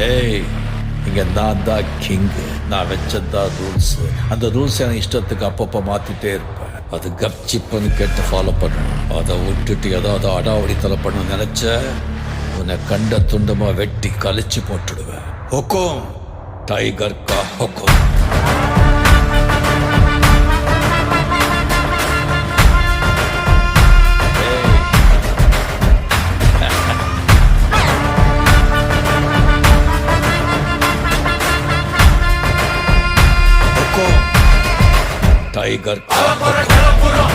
ஏய், இங்க நான் தான் கிங்கு. நான் வச்சதான் ரூல்ஸ். அந்த ரூல்ஸ் எனக்கு இஷ்டத்துக்கு அப்பப்போ மாத்திட்டே இருப்பேன். அது கப்சிப்புன்னு கேட்டு ஃபாலோ பண்ணணும். அதை விட்டுட்டு ஏதாவது அடாவடித்தலை பண்ண நினைச்ச உன்னை கண்ட துண்டமா வெட்டி கழிச்சு போட்டுடுவேன். ஹுக்கும், டைகர் கா ஹுக்கும். டைகர் கா ஹுக்கும்.